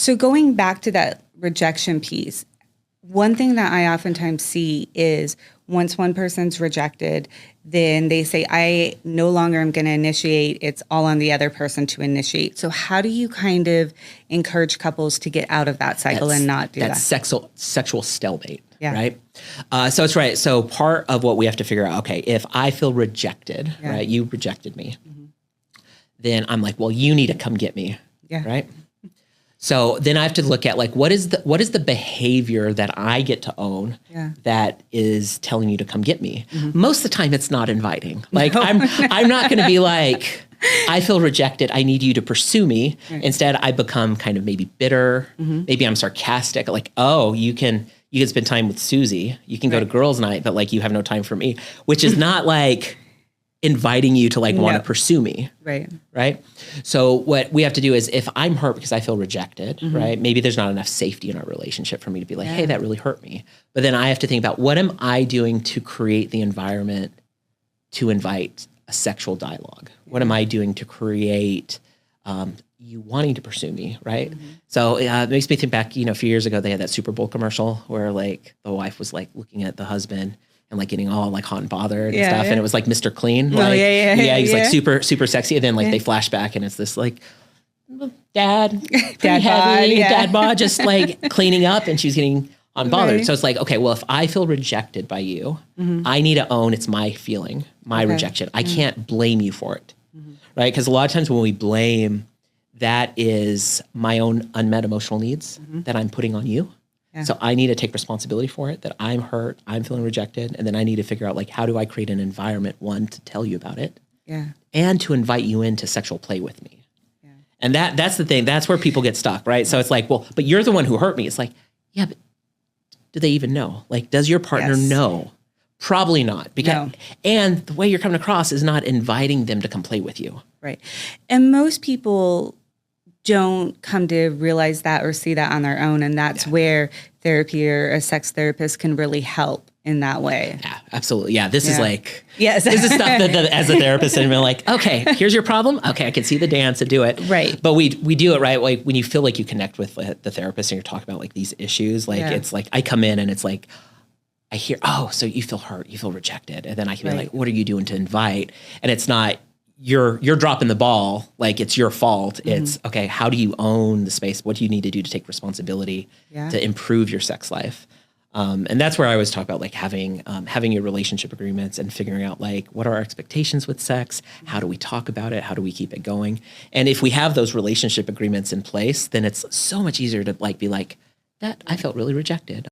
So going back to that rejection piece, one thing that I oftentimes see is once one person's rejected, then they say, I no longer am going to initiate. It's all on the other person to initiate. So how do you kind of encourage couples to get out of that cycle and not do that? That's sexual stalemate, right? So it's right. So part of what we have to figure out, okay, if I feel rejected, right, you rejected me, then I'm like, well, you need to come get me, right? So then I have to look at like, what is the behavior that I get to own that is telling you to come get me? Most of the time it's not inviting. Like I'm not going to be like, I feel rejected. I need you to pursue me. Instead, I become kind of maybe bitter. Maybe I'm sarcastic. Like, oh, you can spend time with Susie. You can go to girls' night, but like you have no time for me, which is not like inviting you to like want to pursue me. Right. So what we have to do is if I'm hurt because I feel rejected, right? Maybe there's not enough safety in our relationship for me to be like, hey, that really hurt me. But then I have to think about what am I doing to create the environment to invite a sexual dialogue? What am I doing to create you wanting to pursue me, right? So it makes me think back, a few years ago, they had that Super Bowl commercial where like the wife was like looking at the husband and like getting all like hot and bothered and stuff. And it was like Mr. Clean. Like, he's like super, super sexy. And then like they flash back and it's this like dad bod, just like cleaning up and she's getting unbothered. So it's like, okay, well, if I feel rejected by you, I need to own it's my feeling, my rejection. I can't blame you for it, right? Because a lot of times when we blame, that is my own unmet emotional needs that I'm putting on you. So I need to take responsibility for it, that I'm hurt, I'm feeling rejected. And then I need to figure out like, how do I create an environment, one, to tell you about it and to invite you into sexual play with me. And that's the thing. That's where people get stuck, right? So it's like, well, but you're the one who hurt me. It's like, yeah, but do they even know? Like, does your partner know? Probably not. Because and the way you're coming across is not inviting them to come play with you. Right. And most people don't come to realize that or see that on their own. And that's where therapy or a sex therapist can really help in that way. Yeah, absolutely. Yeah. This is like, this is stuff that as a therapist and been like, okay, here's your problem. Okay. I can see the dance and do it. Right. But we do it right. Like when you feel like you connect with the therapist and you're talking about like these issues, like it's like, I come in and it's like, I hear, oh, so you feel hurt, you feel rejected. And then I can be like, what are you doing to invite? And it's not, you're dropping the ball, like it's your fault. It's okay. How do you own the space? What do you need to do to take responsibility to improve your sex life? And that's where I always talk about like having your relationship agreements and figuring out like, what are our expectations with sex? How do we talk about it? How do we keep it going? And if we have those relationship agreements in place, then it's so much easier to like, be like that. I felt really rejected.